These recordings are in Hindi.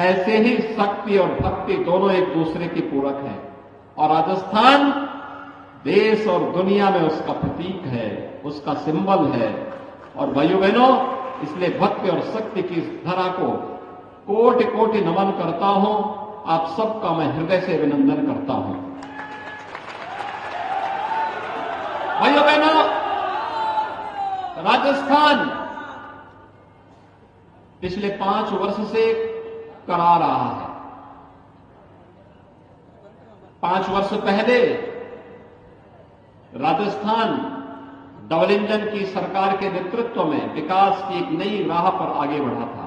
ऐसे ही शक्ति और भक्ति दोनों एक दूसरे की पूरक है और राजस्थान देश और दुनिया में उसका प्रतीक है, उसका सिंबल है। और भाइयों बहनों, इसलिए भक्ति और शक्ति की इस धरा को कोटि कोटि नमन करता हूं। आप सबका मैं हृदय से अभिनंदन करता हूं। भाइयों बहनों, राजस्थान पिछले 5 वर्ष से करा रहा है। 5 वर्ष पहले राजस्थान डबल इंजन की सरकार के नेतृत्व में विकास की एक नई राह पर आगे बढ़ा था।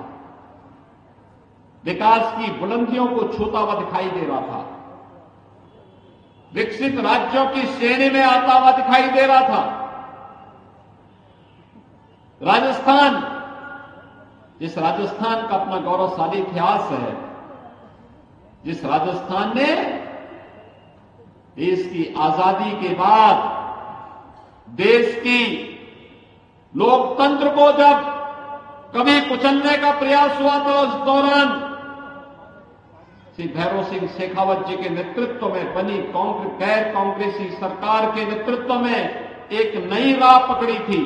विकास की बुलंदियों को छूता हुआ दिखाई दे रहा था। विकसित राज्यों की श्रेणी में आता हुआ दिखाई दे रहा था। राजस्थान, जिस राजस्थान का अपना गौरवशाली इतिहास है, जिस राजस्थान ने देश की आजादी के बाद देश की लोकतंत्र को जब कभी कुचलने का प्रयास हुआ तो उस दौरान श्री भैरव सिंह शेखावत जी के नेतृत्व में बनी गैर कांग्रेसी सरकार के नेतृत्व में एक नई राह पकड़ी थी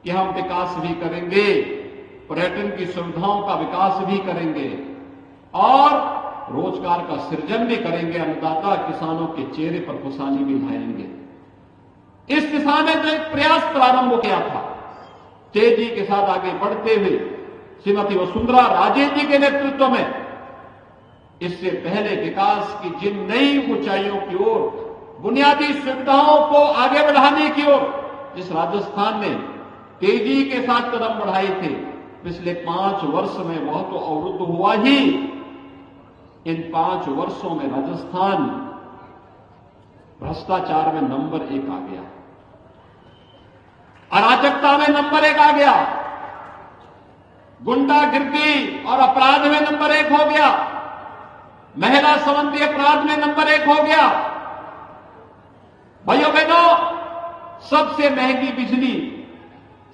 कि हम विकास भी करेंगे, पर्यटन की सुविधाओं का विकास भी करेंगे और रोजगार का सृजन भी करेंगे, अन्नदाता किसानों के चेहरे पर खुशहाली भी लाएंगे। इस दिशा में जो एक प्रयास प्रारंभ किया था, तेजी के साथ आगे बढ़ते हुए श्रीमती वसुंधरा राजे जी के नेतृत्व में, इससे पहले विकास की जिन नई ऊंचाइयों की ओर, बुनियादी सुविधाओं को आगे बढ़ाने की ओर जिस राजस्थान ने तेजी के साथ कदम बढ़ाए थे, पिछले 5 वर्ष में वह तो अवरुद्ध हुआ ही। इन 5 वर्षों में राजस्थान भ्रष्टाचार में नंबर 1 आ गया, अराजकता में नंबर 1 आ गया, गुंडागिर्दी और अपराध में नंबर 1 हो गया, महिला संबंधी अपराध में नंबर 1 हो गया। भाइयों बहनों, सबसे महंगी बिजली,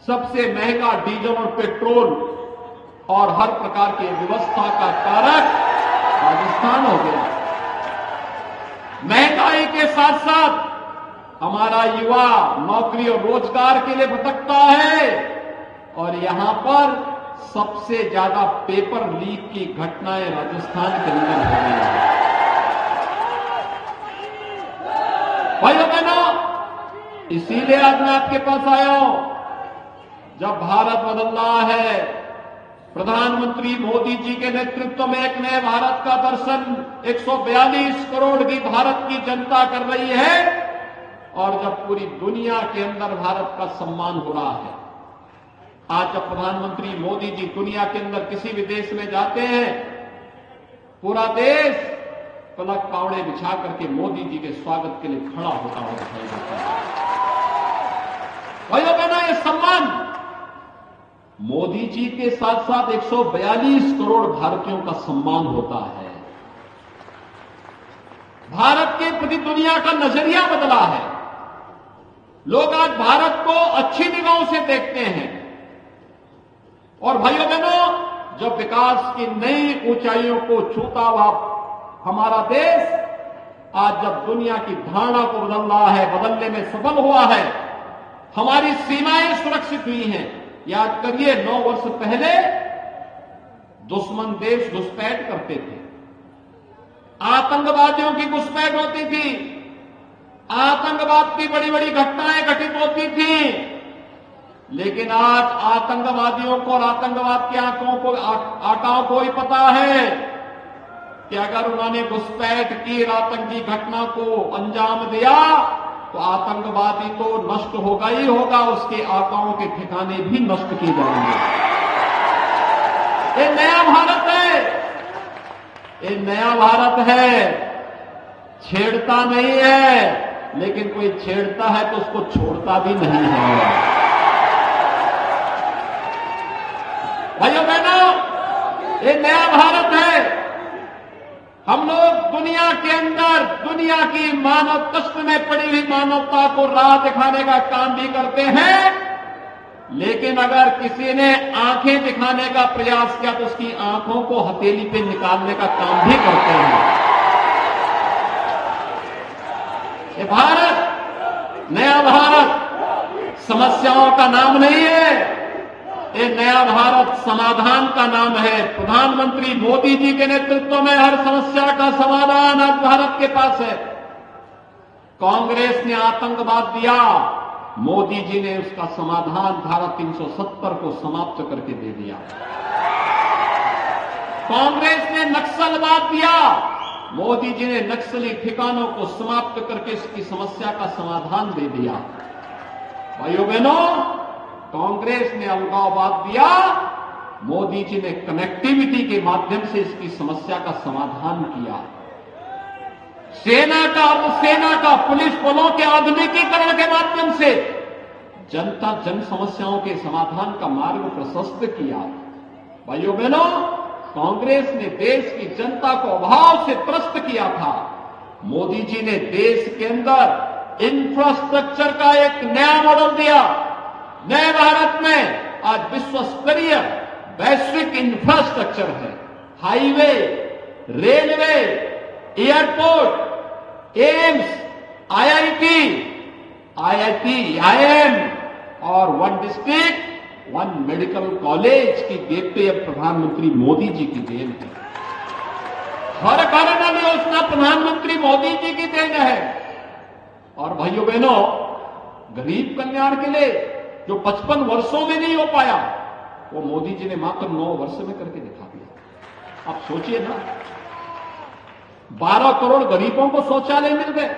सबसे महंगा डीजल और पेट्रोल और हर प्रकार की व्यवस्था का कारक राजस्थान हो गया। महंगाई के साथ साथ हमारा युवा नौकरी और रोजगार के लिए भटकता है और यहां पर सबसे ज्यादा पेपर लीक की घटनाएं राजस्थान के अंदर हो रही है। भाइयों बहनों, इसीलिए आज मैं आपके पास आया हूं। जब भारत बदल रहा है, प्रधानमंत्री मोदी जी के नेतृत्व में एक नए भारत का दर्शन 142 करोड़ की भारत की जनता कर रही है और जब पूरी दुनिया के अंदर भारत का सम्मान हो रहा है। आज जब प्रधानमंत्री मोदी जी दुनिया के अंदर किसी भी देश में जाते हैं, पूरा देश पलक पावड़े बिछा करके मोदी जी के स्वागत के लिए खड़ा होता हुआ दिखाई देता है। भाइयों बहनों, ये सम्मान मोदी जी के साथ साथ 142 करोड़ भारतीयों का सम्मान होता है। भारत के प्रति दुनिया का नजरिया बदला है। लोग आज भारत को अच्छी निगाहों से देखते हैं। और भाइयों बहनों, जब विकास की नई ऊंचाइयों को छूता हुआ हमारा देश आज जब दुनिया की धारणा को बदल रहा है, बदलने में सफल हुआ है, हमारी सीमाएं सुरक्षित हुई हैं। याद करिए, 9 वर्ष पहले दुश्मन देश घुसपैठ करते थे, आतंकवादियों की घुसपैठ होती थी, आतंकवाद की बड़ी बड़ी घटनाएं घटित होती थी। लेकिन आज आतंकवादियों को और आतंकवाद के आकाओं को ही पता है कि अगर उन्होंने घुसपैठ की, आतंकी घटना को अंजाम दिया तो आतंकवादी तो नष्ट होगा ही होगा, उसके आकाओं के ठिकाने भी नष्ट किए जाएंगे। ये नया भारत है, ये नया भारत है। छेड़ता नहीं है, लेकिन कोई छेड़ता है तो उसको छोड़ता भी नहीं है। भाइयों बहनों, ये नया भारत है। हम लोग दुनिया के अंदर दुनिया की मानव कष्ट में पड़ी हुई मानवता को राह दिखाने का काम भी करते हैं लेकिन अगर किसी ने आंखें दिखाने का प्रयास किया तो उसकी आंखों को हथेली पे निकालने का काम भी करते हैं। ये भारत, नया भारत समस्याओं का नाम नहीं है, ये नया भारत समाधान का नाम है। प्रधानमंत्री मोदी जी के नेतृत्व में हर समस्या का समाधान आज भारत के पास है। कांग्रेस ने आतंकवाद दिया, मोदी जी ने उसका समाधान धारा 370 को समाप्त करके दे दिया। कांग्रेस ने नक्सलवाद दिया, मोदी जी ने नक्सली ठिकानों को समाप्त करके इसकी समस्या का समाधान दे दिया। भाइयों बहनों, कांग्रेस ने अलगाववाद दिया, मोदी जी ने कनेक्टिविटी के माध्यम से इसकी समस्या का समाधान किया। सेना का, अर्धसेना का, पुलिस बलों के आधुनिकीकरण के माध्यम से जनता जन समस्याओं के समाधान का मार्ग प्रशस्त किया। भाइयों बहनों, कांग्रेस ने देश की जनता को अभाव से त्रस्त किया था। मोदी जी ने देश के अंदर इंफ्रास्ट्रक्चर का एक नया मॉडल दिया। नए भारत में आज विश्व स्तरीय वैश्विक इंफ्रास्ट्रक्चर है। Highway, railway, airport, AIIMS, IIT, IIM और one district one medical college की गेटवे अब प्रधानमंत्री मोदी जी की देन है। हर घर नल योजना प्रधानमंत्री मोदी जी की देन है। और भाइयों बहनों, गरीब कल्याण के लिए जो 55 वर्षों में नहीं हो पाया, वो मोदी जी ने मात्र 9 वर्ष में करके दिखा दिया। आप सोचिए ना, 12 करोड़ गरीबों को शौचालय मिल गए,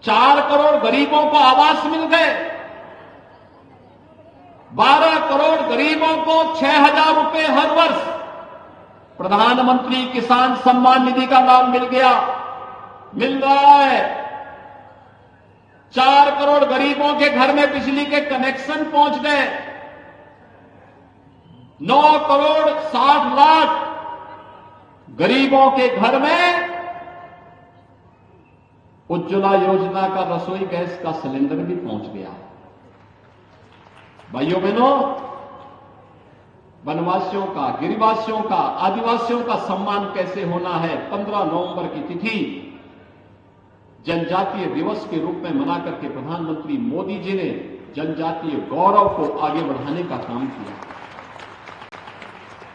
4 करोड़ गरीबों को आवास मिल गए, 12 करोड़ गरीबों को 6,000 रुपए हर वर्ष प्रधानमंत्री किसान सम्मान निधि का लाभ मिल रहा है। 4 करोड़ गरीबों के घर में बिजली के कनेक्शन पहुंच गए। 9 करोड़ 60 लाख गरीबों के घर में उज्ज्वला योजना का रसोई गैस का सिलेंडर भी पहुंच गया। भाइयों बहनों, वनवासियों का, गिरिवासियों का, आदिवासियों का सम्मान कैसे होना है, 15 नवंबर की तिथि जनजातीय दिवस के रूप में मना करके प्रधानमंत्री मोदी जी ने जनजातीय गौरव को आगे बढ़ाने का काम किया।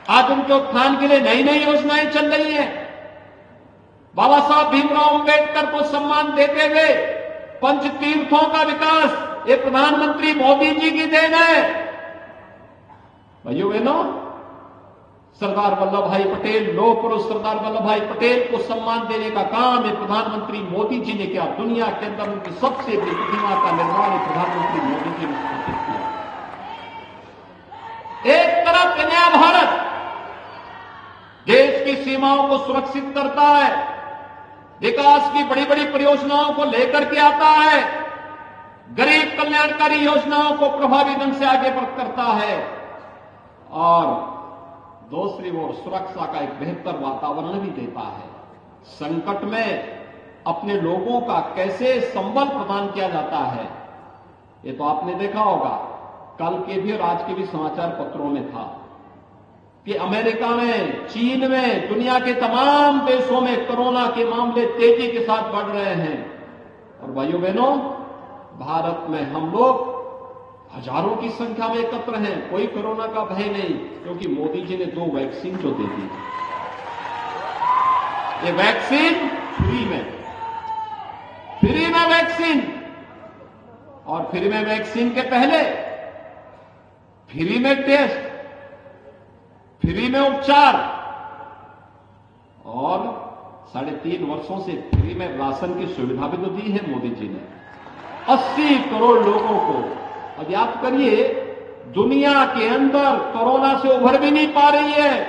आज उनके उत्थान के लिए नई नई योजनाएं चल रही हैं। बाबा साहब भीमराव अंबेडकर को सम्मान देते हुए पंच तीर्थों का विकास, ये प्रधानमंत्री मोदी जी की देन है। भाइयों बहनों, सरदार वल्लभ भाई पटेल, लौह पुरुष सरदार वल्लभ भाई पटेल को सम्मान देने का काम ये प्रधानमंत्री मोदी जी ने किया। दुनिया के अंदर उनकी सबसे बड़ी प्रतिमा का निर्माण प्रधानमंत्री मोदी जी ने स्थापित किया। एक तरफ नया भारत देश की सीमाओं को सुरक्षित करता है, विकास की बड़ी बड़ी परियोजनाओं को लेकर के आता है, गरीब कल्याणकारी योजनाओं को प्रभावी ढंग से आगे करता है, और दूसरी ओर सुरक्षा का एक बेहतर वातावरण भी देता है। संकट में अपने लोगों का कैसे संबल प्रदान किया जाता है, ये तो आपने देखा होगा। कल के भी और आज के भी समाचार पत्रों में था कि अमेरिका में, चीन में, दुनिया के तमाम देशों में कोरोना के मामले तेजी के साथ बढ़ रहे हैं। और भाइयों बहनों, भारत में हम लोग हजारों की संख्या में एकत्र हैं, कोई कोरोना का भय नहीं, क्योंकि मोदी जी ने 2 वैक्सीन जो दे दी। ये वैक्सीन फ्री में वैक्सीन, और फ्री में वैक्सीन के पहले फ्री में टेस्ट, फ्री में उपचार, और 3.5 वर्षों से फ्री में राशन की सुविधा भी तो दी है मोदी जी ने 80 करोड़ लोगों को। और याद करिए, दुनिया के अंदर कोरोना से उभर भी नहीं पा रही है,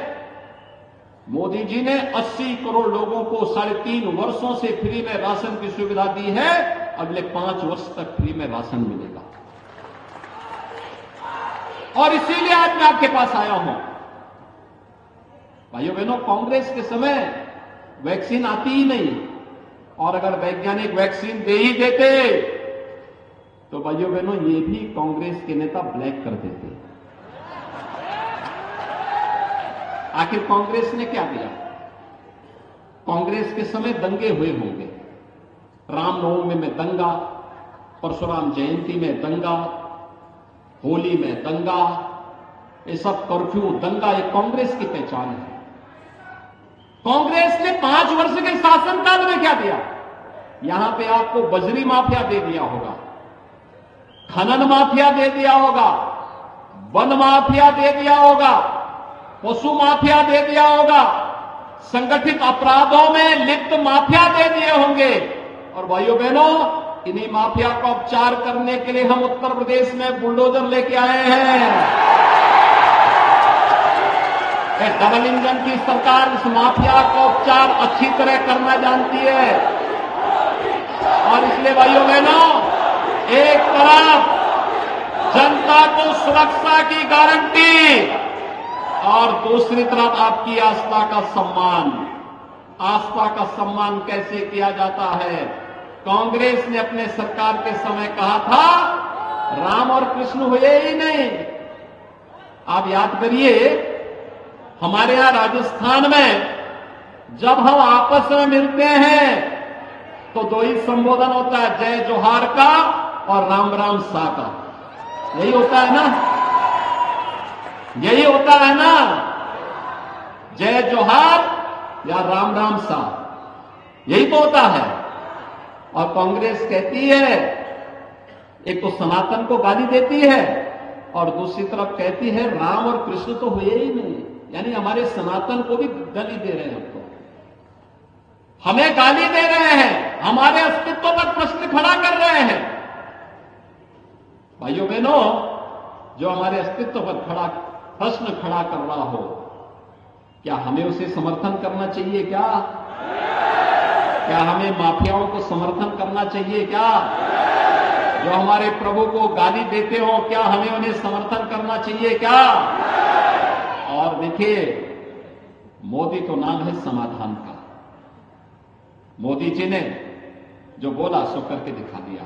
मोदी जी ने 80 करोड़ लोगों को 3.5 वर्षों से फ्री में राशन की सुविधा दी है। अगले 5 वर्ष तक फ्री में राशन मिलेगा। और इसीलिए आज मैं आपके पास आया हूं। भाइयों बहनों, कांग्रेस के समय वैक्सीन आती ही नहीं, और अगर वैज्ञानिक वैक्सीन दे ही देते तो भाइयों बहनों, ये भी कांग्रेस के नेता ब्लैक कर देते। आखिर कांग्रेस ने क्या किया? कांग्रेस के समय दंगे हुए होंगे, रामनवमी में दंगा, परशुराम जयंती में दंगा, होली में दंगा, ये सब कर्फ्यू दंगा, ये कांग्रेस की पहचान है। कांग्रेस ने 5 वर्ष के शासनकाल में क्या दिया? यहां पे आपको बजरी माफिया दे दिया होगा, खनन माफिया दे दिया होगा, वन माफिया दे दिया होगा, पशु माफिया दे दिया होगा, संगठित अपराधों में लिप्त माफिया दे दिए होंगे। और भाइयों बहनों, इन्हीं माफिया का उपचार करने के लिए हम उत्तर प्रदेश में बुलडोजर लेके आए हैं। डबल इंजन की सरकार इस माफिया का उपचार अच्छी तरह करना जानती है। और इसलिए भाइयों बहनों, एक तरफ जनता को सुरक्षा की गारंटी और दूसरी तरफ आपकी आस्था का सम्मान। आस्था का सम्मान कैसे किया जाता है? कांग्रेस ने अपने सरकार के समय कहा था राम और कृष्ण हुए ही नहीं। आप याद करिए, हमारे यहां राजस्थान में जब हम आपस में मिलते हैं तो 2 ही संबोधन होता है, जय जोहार का और राम राम सा का। यही होता है ना? यही होता है ना? जय जोहार या राम राम सा, यही तो होता है। और कांग्रेस कहती है, एक तो सनातन को गाली देती है और दूसरी तरफ कहती है राम और कृष्ण तो हुए ही नहीं, यानी हमारे सनातन को भी गाली दे रहे हैं। अब तो हमें गाली दे रहे हैं, हमारे अस्तित्व पर प्रश्न खड़ा कर रहे हैं। भाइयों बहनों, जो हमारे अस्तित्व पर प्रश्न खड़ा कर रहा हो, क्या हमें उसे समर्थन करना चाहिए? क्या हमें माफियाओं को समर्थन करना चाहिए? क्या जो हमारे प्रभु को गाली देते हो, क्या हमें उन्हें समर्थन करना चाहिए? क्या? और देखिए, मोदी तो नाम है समाधान का। मोदी जी ने जो बोला सो करके दिखा दिया।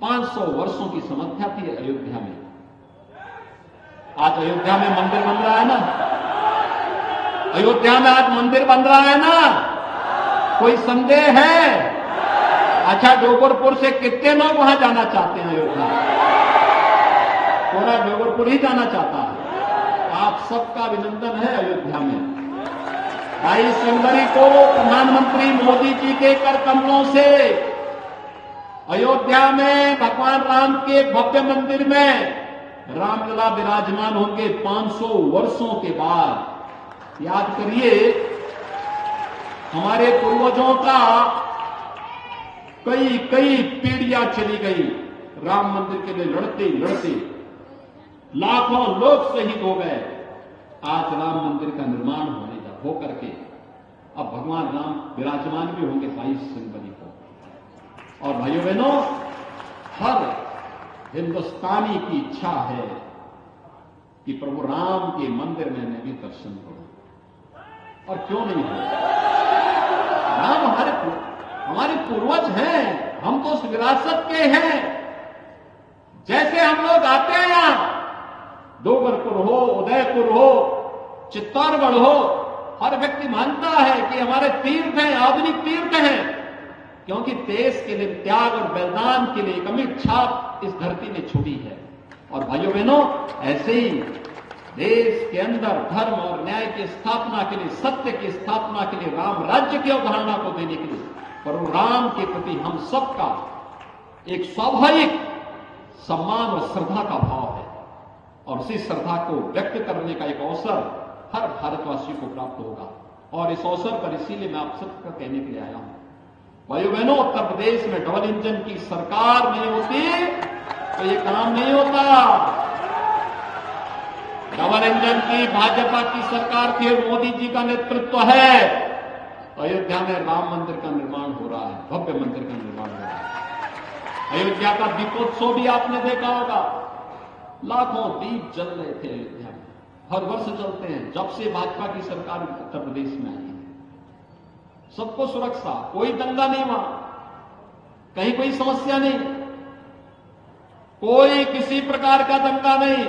500 वर्षों की समस्या थी अयोध्या में, आज अयोध्या में मंदिर बन रहा है ना? अयोध्या में आज मंदिर बन रहा है ना? कोई संदेह है? अच्छा, डोगरपुर से कितने लोग वहां जाना चाहते हैं? अयोध्या पूरा डोगरपुर ही जाना चाहता है। आप सबका अभिनंदन है। अयोध्या में 22 जनवरी को प्रधानमंत्री मोदी जी के कर कमलों से अयोध्या में भगवान राम के भव्य मंदिर में रामलला विराजमान होंगे 500 वर्षों के बाद। याद करिए, हमारे पूर्वजों का कई पीढ़ियां चली गई राम मंदिर के लिए लड़ते लड़ते, लाखों लोग शहीद हो गए। आज राम मंदिर का निर्माण हो करके अब भगवान राम विराजमान भी होंगे 22 जनवरी को। और भाइयों बहनों, हर हिंदुस्तानी की इच्छा है कि प्रभु राम के मंदिर में मैं भी दर्शन करूं। और क्यों नहीं हो? राम हमारे पूर्वज हैं, हम तो उस विरासत के हैं। जैसे हम लोग आते हैं यहां, डोगरपुर हो, उदयपुर हो, चित्तौड़गढ़ हो, हर व्यक्ति मानता है कि हमारे तीर्थ हैं, आधुनिक तीर्थ हैं, क्योंकि देश के लिए त्याग और बलिदान के लिए एक अमिट छाप इस धरती ने छोड़ी है। और भाइयों बहनों, ऐसे ही देश के अंदर धर्म और न्याय की स्थापना के लिए, सत्य की स्थापना के लिए, राम राज्य की अवधारणा को देने के लिए प्रभु राम के प्रति हम सबका एक स्वाभाविक सम्मान और श्रद्धा का भाव है। और उसी श्रद्धा को व्यक्त करने का एक अवसर हर भारतवासी को प्राप्त होगा। और इस अवसर पर इसीलिए मैं आप सबका कहने के लिए आया हूं, भाइयों बहनों, उत्तर प्रदेश में डबल इंजन की सरकार नहीं होती तो ये काम नहीं होता। डबल इंजन की भाजपा की सरकार थी और मोदी जी का नेतृत्व है, तो अयोध्या में राम मंदिर का निर्माण हो रहा है, भव्य मंदिर का निर्माण हो रहा है। अयोध्या का दीपोत्सव भी आपने देखा होगा, लाखों दीप जल रहे थे अयोध्या में, हर वर्ष चलते हैं जब से भाजपा की सरकार उत्तर प्रदेश में आई है। सबको सुरक्षा, कोई दंगा नहीं वहां, कहीं कोई समस्या नहीं। कोई किसी प्रकार का धमका नहीं।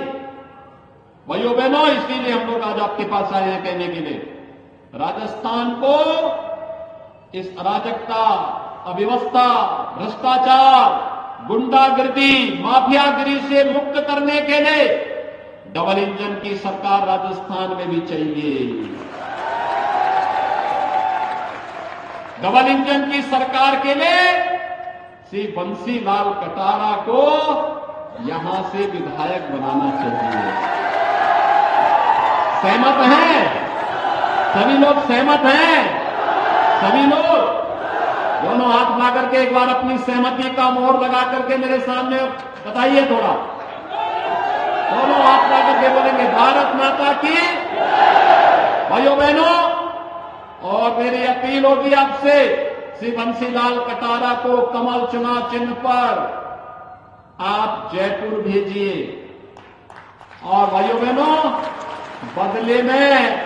भाइयों बहनों, इसीलिए हम लोग आज आपके पास आए हैं कहने के लिए, राजस्थान को इस अराजकता, अव्यवस्था, भ्रष्टाचार, गुंडागर्दी, माफियागिरी से मुक्त करने के लिए डबल इंजन की सरकार राजस्थान में भी चाहिए। डबल इंजन की सरकार के लिए श्री बंसीलाल कटारा को यहां से विधायक बनाना चाहिए। सहमत हैं? सभी लोग सहमत हैं? सभी लोग दोनों हाथ मिला करके एक बार अपनी सहमति का मोहर लगा करके मेरे सामने बताइए थोड़ा। दोनों हाथ मिला करके बोलेंगे भारत माता की। भाइयों बहनों, और मेरी अपील होगी आपसे, श्री बंसीलाल कटारा को कमल चुनाव चिन्ह पर आप जयपुर भेजिए। और भाइयों बहनों, बदले में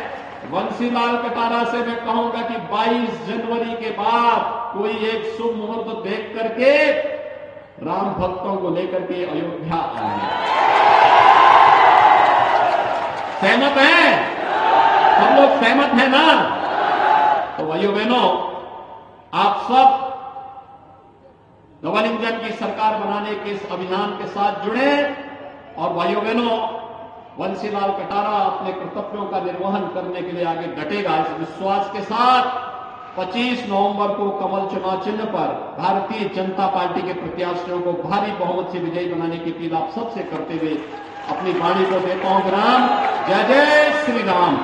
बंसीलाल कटारा से मैं कहूंगा कि 22 जनवरी के बाद कोई एक शुभ मुहूर्त देख करके राम भक्तों को लेकर के अयोध्या आए। सहमत हैं? सब लोग सहमत हैं ना? तो भाइयों बहनों, आप सब डबल इंजन की सरकार बनाने के इस अभियान के साथ जुड़े। और भाइयों बहनों, बंसीलाल कटारा अपने कर्तव्यों का निर्वहन करने के लिए आगे डटेगा। इस विश्वास के साथ 25 नवंबर को कमल चुनाव चिन्ह पर भारतीय जनता पार्टी के प्रत्याशियों को भारी बहुमत से विजयी बनाने की अपील आप सबसे करते हुए अपनी वाणी को देता हूं विराम। जय जय श्री राम।